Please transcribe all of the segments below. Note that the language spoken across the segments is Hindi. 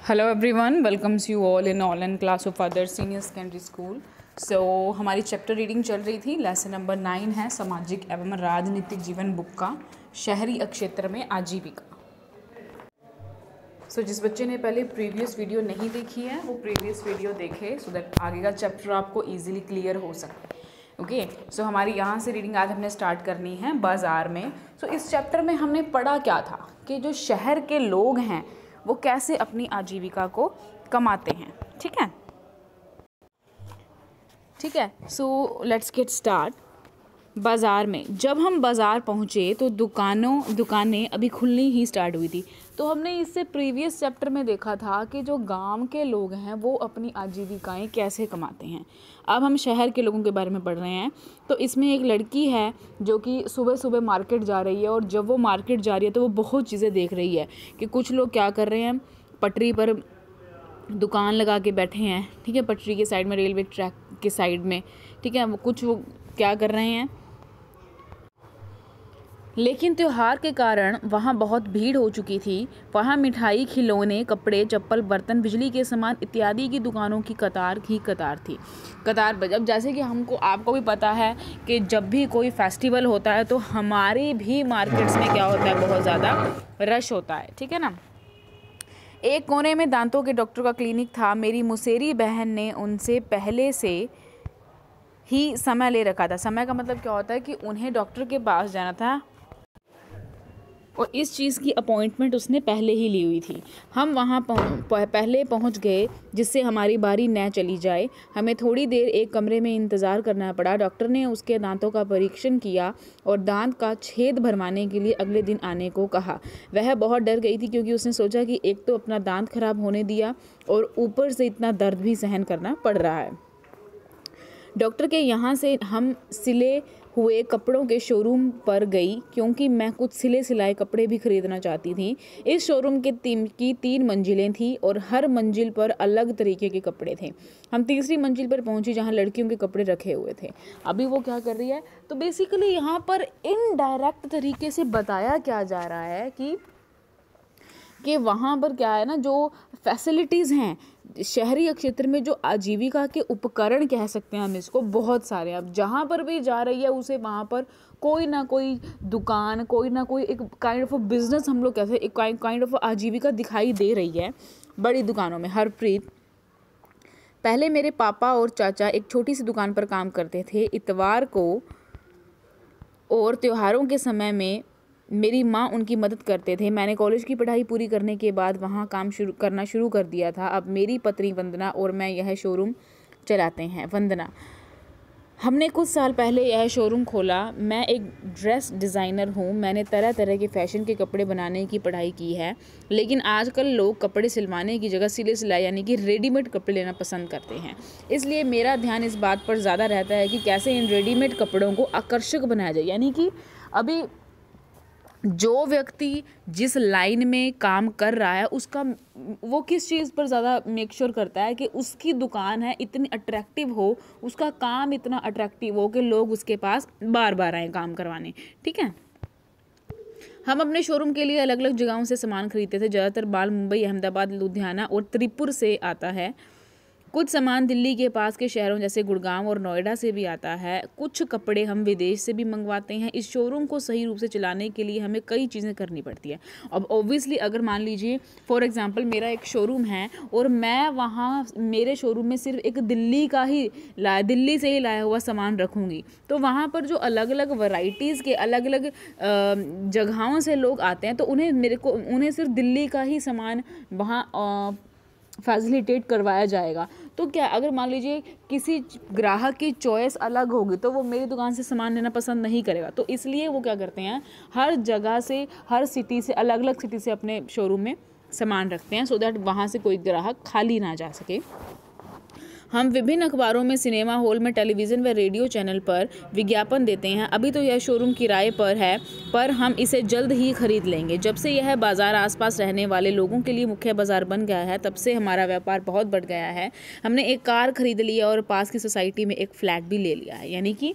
Hello everyone, welcomes you all in online class of other senior secondary school. So हमारी चैप्टर रीडिंग चल रही थी। लेसन नंबर 9 है सामाजिक एवं राजनीतिक जीवन बुक का शहरी क्षेत्र में आजीविका। सो जिस बच्चे ने पहले प्रीवियस वीडियो नहीं देखी है वो प्रीवियस वीडियो देखे सो दैट आगे का चैप्टर आपको ईजिली क्लियर हो सके। ओके, सो हमारी यहाँ से रीडिंग आज हमने स्टार्ट करनी है बाज़ार में। सो इस चैप्टर में हमने पढ़ा क्या था कि जो शहर के लोग हैं वो कैसे अपनी आजीविका को कमाते हैं। ठीक है, सो लेट्स गेट स्टार्ट। बाज़ार में जब हम बाज़ार पहुँचे तो दुकानें अभी खुलनी ही स्टार्ट हुई थी। तो हमने इससे प्रीवियस चैप्टर में देखा था कि जो गांव के लोग हैं वो अपनी आजीविकाएं कैसे कमाते हैं। अब हम शहर के लोगों के बारे में पढ़ रहे हैं। तो इसमें एक लड़की है जो कि सुबह सुबह मार्केट जा रही है, और जब वो मार्केट जा रही है तो वो बहुत चीज़ें देख रही है कि कुछ लोग क्या कर रहे हैं, पटरी पर दुकान लगा के बैठे हैं। ठीक है, पटरी के साइड में, रेलवे ट्रैक के साइड में। ठीक है, वो क्या कर रहे हैं। लेकिन त्यौहार के कारण वहाँ बहुत भीड़ हो चुकी थी। वहाँ मिठाई, खिलौने, कपड़े, चप्पल, बर्तन, बिजली के सामान इत्यादि की दुकानों की कतार थी। अब जैसे कि आपको भी पता है कि जब भी कोई फेस्टिवल होता है तो हमारे भी मार्केट्स में क्या होता है, बहुत ज़्यादा रश होता है। ठीक है ना। एक कोने में दांतों के डॉक्टर का क्लिनिक था। मेरी मुसेरी बहन ने उनसे पहले से ही समय ले रखा था। समय का मतलब क्या होता है कि उन्हें डॉक्टर के पास जाना था और इस चीज़ की अपॉइंटमेंट उसने पहले ही ली हुई थी। हम वहाँ पहले पहुँच गए जिससे हमारी बारी न चली जाए। हमें थोड़ी देर एक कमरे में इंतज़ार करना पड़ा। डॉक्टर ने उसके दांतों का परीक्षण किया और दांत का छेद भरवाने के लिए अगले दिन आने को कहा। वह बहुत डर गई थी क्योंकि उसने सोचा कि एक तो अपना दांत खराब होने दिया और ऊपर से इतना दर्द भी सहन करना पड़ रहा है। डॉक्टर के यहाँ से हम सिले हुए कपड़ों के शोरूम पर गई क्योंकि मैं कुछ सिले सिलाए कपड़े भी खरीदना चाहती थी। इस शोरूम की 3 मंजिलें थी और हर मंजिल पर अलग तरीके के कपड़े थे। हम तीसरी मंजिल पर पहुंची जहां लड़कियों के कपड़े रखे हुए थे। अभी वो क्या कर रही है, तो बेसिकली यहाँ पर इनडायरेक्ट तरीके से बताया क्या जा रहा है कि वहाँ पर क्या है ना, जो फैसिलिटीज़ हैं शहरी क्षेत्र में, जो आजीविका के उपकरण कह सकते हैं हम इसको, बहुत सारे। अब जहाँ पर भी जा रही है उसे वहाँ पर कोई ना कोई दुकान, कोई ना कोई एक काइंड ऑफ बिजनेस, हम लोग कैसे एक काइंड ऑफ आजीविका दिखाई दे रही है बड़ी दुकानों में। हरप्रीत, पहले मेरे पापा और चाचा एक छोटी सी दुकान पर काम करते थे। इतवार को और त्योहारों के समय में मेरी माँ उनकी मदद करते थे। मैंने कॉलेज की पढ़ाई पूरी करने के बाद वहाँ काम करना शुरू कर दिया था। अब मेरी पत्नी वंदना और मैं यह शोरूम चलाते हैं। वंदना, हमने कुछ साल पहले यह शोरूम खोला। मैं एक ड्रेस डिज़ाइनर हूँ। मैंने तरह तरह के फैशन के कपड़े बनाने की पढ़ाई की है, लेकिन आजकल लोग कपड़े सिलवाने की जगह सिले सिलाई यानी कि रेडीमेड कपड़े लेना पसंद करते हैं। इसलिए मेरा ध्यान इस बात पर ज़्यादा रहता है कि कैसे इन रेडीमेड कपड़ों को आकर्षक बनाया जाए। यानी कि अभी जो व्यक्ति जिस लाइन में काम कर रहा है उसका वो किस चीज़ पर ज़्यादा मेक श्योर करता है कि उसकी दुकान है इतनी अट्रैक्टिव हो, उसका काम इतना अट्रैक्टिव हो कि लोग उसके पास बार बार आए काम करवाने। ठीक है। हम अपने शोरूम के लिए अलग अलग जगहों से सामान खरीदते थे। ज़्यादातर माल मुंबई, अहमदाबाद, लुधियाना और त्रिपुर से आता है। कुछ सामान दिल्ली के पास के शहरों जैसे गुड़गांव और नोएडा से भी आता है। कुछ कपड़े हम विदेश से भी मंगवाते हैं। इस शोरूम को सही रूप से चलाने के लिए हमें कई चीज़ें करनी पड़ती है। अब ऑब्वियसली अगर मान लीजिए फॉर एग्जांपल मेरा एक शोरूम है और मैं वहाँ मेरे शोरूम में सिर्फ एक दिल्ली से ही लाया हुआ सामान रखूँगी, तो वहाँ पर जो अलग अलग वैरायटीज़ के अलग अलग जगहों से लोग आते हैं तो उन्हें सिर्फ दिल्ली का ही सामान वहाँ फैसिलिटेट करवाया जाएगा। तो क्या अगर मान लीजिए किसी ग्राहक की चॉइस अलग होगी तो वो मेरी दुकान से सामान लेना पसंद नहीं करेगा। तो इसलिए वो क्या करते हैं, हर जगह से, हर सिटी से, अलग अलग सिटी से अपने शोरूम में सामान रखते हैं सो दैट वहाँ से कोई ग्राहक खाली ना जा सके। हम विभिन्न अखबारों में, सिनेमा हॉल में, टेलीविज़न व रेडियो चैनल पर विज्ञापन देते हैं। अभी तो यह शोरूम किराए पर है, पर हम इसे जल्द ही खरीद लेंगे। जब से यह बाज़ार आसपास रहने वाले लोगों के लिए मुख्य बाज़ार बन गया है, तब से हमारा व्यापार बहुत बढ़ गया है। हमने एक कार खरीद ली है और पास की सोसाइटी में एक फ्लैट भी ले लिया है। यानी कि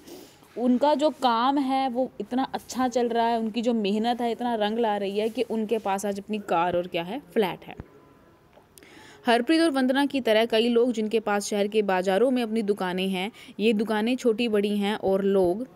उनका जो काम है वो इतना अच्छा चल रहा है, उनकी जो मेहनत है इतना रंग ला रही है कि उनके पास आज अपनी कार और क्या है, फ्लैट है। हरप्रीत और वंदना की तरह कई लोग जिनके पास शहर के बाज़ारों में अपनी दुकानें हैं, ये दुकानें छोटी बड़ी हैं और लोग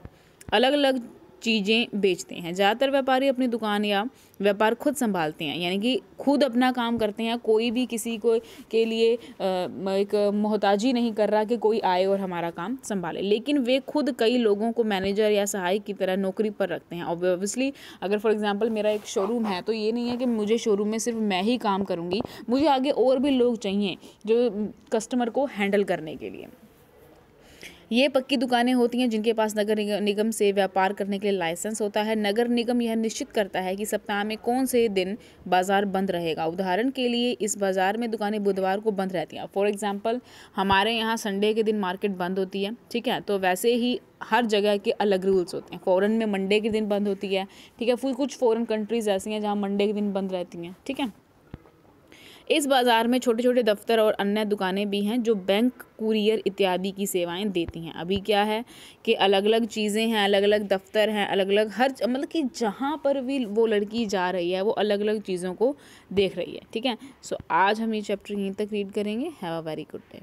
अलग अलग चीज़ें बेचते हैं। ज़्यादातर व्यापारी अपनी दुकान या व्यापार खुद संभालते हैं, यानी कि खुद अपना काम करते हैं। कोई भी किसी को के लिए एक मोहताजी नहीं कर रहा कि कोई आए और हमारा काम संभाले, लेकिन वे खुद कई लोगों को मैनेजर या सहायक की तरह नौकरी पर रखते हैं। ऑब्वियसली अगर फॉर एग्जांपल मेरा एक शोरूम है तो ये नहीं है कि मुझे शोरूम में सिर्फ मैं ही काम करूँगी, मुझे आगे और भी लोग चाहिए जो कस्टमर को हैंडल करने के लिए। ये पक्की दुकानें होती हैं जिनके पास नगर निगम से व्यापार करने के लिए लाइसेंस होता है। नगर निगम यह निश्चित करता है कि सप्ताह में कौन से दिन बाजार बंद रहेगा। उदाहरण के लिए इस बाजार में दुकानें बुधवार को बंद रहती हैं। फॉर एग्जांपल हमारे यहाँ संडे के दिन मार्केट बंद होती है, ठीक है। तो वैसे ही हर जगह के अलग रूल्स होते हैं। फ़ॉरेन में मंडे के दिन बंद होती है, ठीक है। कुछ फ़ॉरेन कंट्रीज़ ऐसी हैं जहाँ मंडे के दिन बंद रहती हैं, ठीक है। इस बाज़ार में छोटे छोटे दफ्तर और अन्य दुकानें भी हैं जो बैंक, कुरियर इत्यादि की सेवाएं देती हैं। अभी क्या है कि अलग अलग चीज़ें हैं, अलग अलग दफ्तर हैं, अलग अलग हर मतलब कि जहाँ पर भी वो लड़की जा रही है वो अलग अलग चीज़ों को देख रही है, ठीक है। सो आज हम ये चैप्टर यहीं तक रीड करेंगे। Have a very good day.